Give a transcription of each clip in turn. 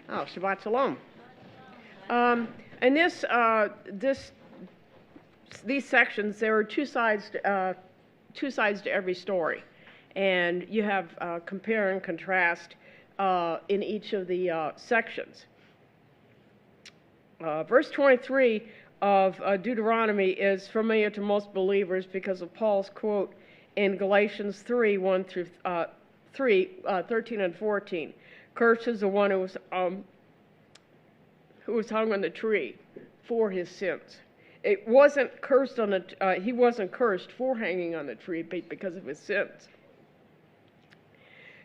Oh, Shabbat Shalom. In these sections, there are two sides to every story, and you have compare and contrast in each of the sections. Verse 23 of Deuteronomy is familiar to most believers because of Paul's quote in Galatians 3, 1 through 13 and 14. Cursed is the one who was hung on the tree for his sins. It wasn't cursed he wasn't cursed for hanging on the tree, but because of his sins.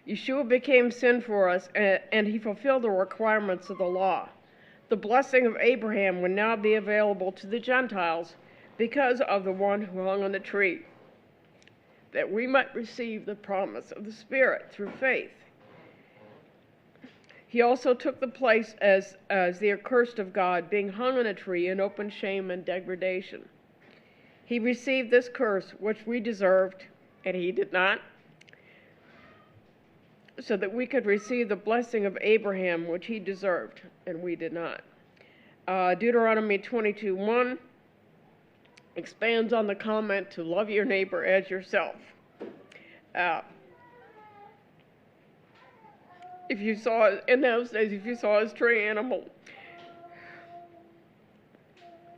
Yeshua became sin for us, and he fulfilled the requirements of the law. The blessing of Abraham would now be available to the Gentiles because of the one who hung on the tree, that we might receive the promise of the Spirit through faith. He also took the place as the accursed of God, being hung on a tree in open shame and degradation. He received this curse which we deserved, and he did not, so that we could receive the blessing of Abraham, which he deserved, and we did not. Deuteronomy 22:1 expands on the comment to love your neighbor as yourself. In those days, if you saw a stray animal,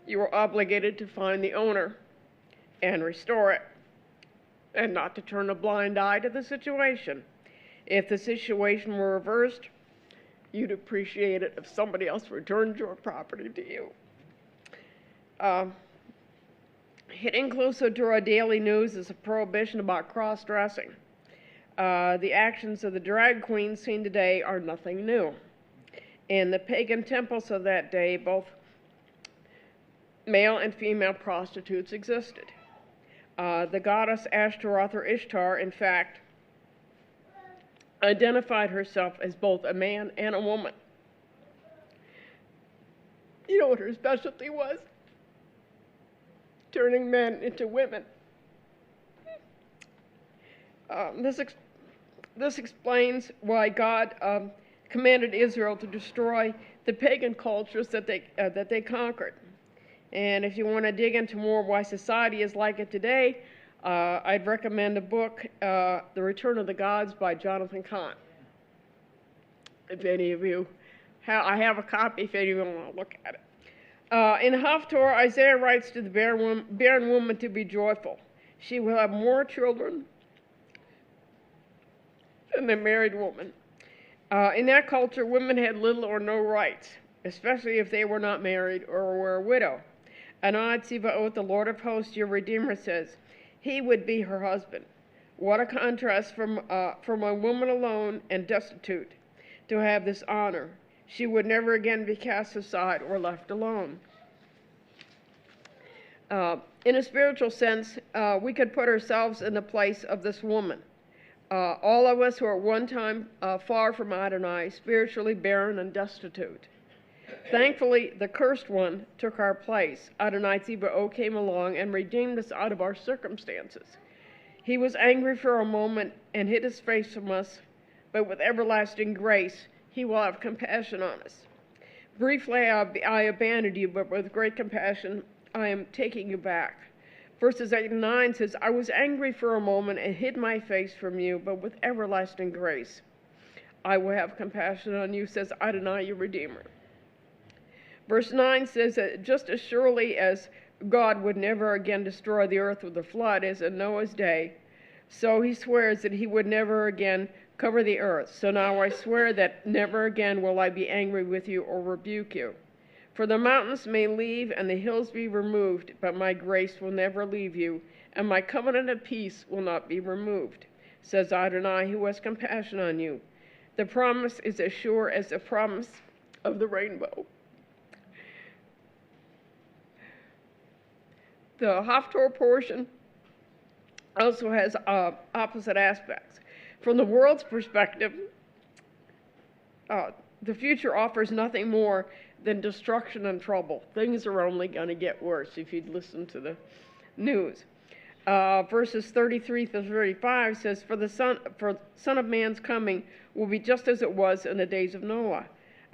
you were obligated to find the owner and restore it, and not to turn a blind eye to the situation. If the situation were reversed, you'd appreciate it if somebody else returned your property to you. Hitting closer to our daily news is a prohibition about cross-dressing. The actions of the drag queens seen today are nothing new. In the pagan temples of that day, both male and female prostitutes existed. The goddess Ashtaroth or Ishtar, in fact, identified herself as both a man and a woman. You know what her specialty was? Turning men into women. This explains why God commanded Israel to destroy the pagan cultures that they conquered. And if you want to dig into more why society is like it today, I'd recommend a book, The Return of the Gods by Jonathan Cahn. If any of you, I have a copy if any of you want to look at it. In Haftorah, Isaiah writes to the barren woman to be joyful. She will have more children than the married woman. In that culture, women had little or no rights, especially if they were not married or were a widow. Anad Tzivaot, the Lord of hosts, your Redeemer, says, he would be her husband. What a contrast from a woman alone and destitute to have this honor. She would never again be cast aside or left alone. In a spiritual sense, we could put ourselves in the place of this woman. All of us who are at one time far from Adonai, spiritually barren and destitute. Thankfully, the cursed one took our place. Adonai Tzivaot came along and redeemed us out of our circumstances. He was angry for a moment and hid his face from us, but with everlasting grace, he will have compassion on us. Briefly, I abandoned you, but with great compassion, I am taking you back. Verses 8 and 9 says, I was angry for a moment and hid my face from you, but with everlasting grace, I will have compassion on you, says Adonai, your Redeemer. Verse 9 says that just as surely as God would never again destroy the earth with a flood as in Noah's day, so he swears that he would never again cover the earth. So now I swear that never again will I be angry with you or rebuke you. For the mountains may leave and the hills be removed, but my grace will never leave you, and my covenant of peace will not be removed, says Adonai, who has compassion on you. The promise is as sure as the promise of the rainbow. The Haftorah portion also has opposite aspects. From the world's perspective, the future offers nothing more than destruction and trouble. Things are only going to get worse if you'd listen to the news. Verses 33 to 35 says, For Son of Man's coming will be just as it was in the days of Noah.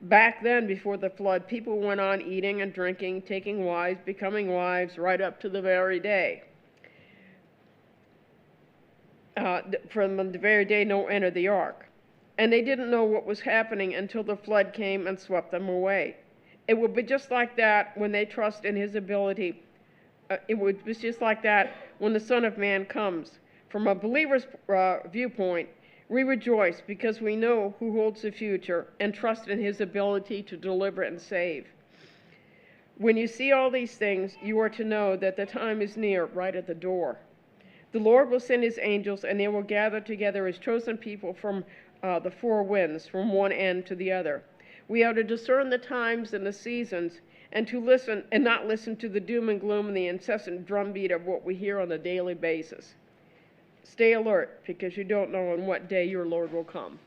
Back then, before the flood, people went on eating and drinking, taking wives, becoming wives, right up to the very day. From the very day Noah entered the ark. And they didn't know what was happening until the flood came and swept them away. It will be just like that when they trust in his ability. It would be just like that when the Son of Man comes. From a believer's viewpoint, we rejoice because we know who holds the future and trust in his ability to deliver and save. When you see all these things, you are to know that the time is near, right at the door. The Lord will send his angels, and they will gather together his chosen people from the four winds, from one end to the other. We are to discern the times and the seasons, and to listen and not listen to the doom and gloom and the incessant drumbeat of what we hear on a daily basis. Stay alert, because you don't know on what day your Lord will come.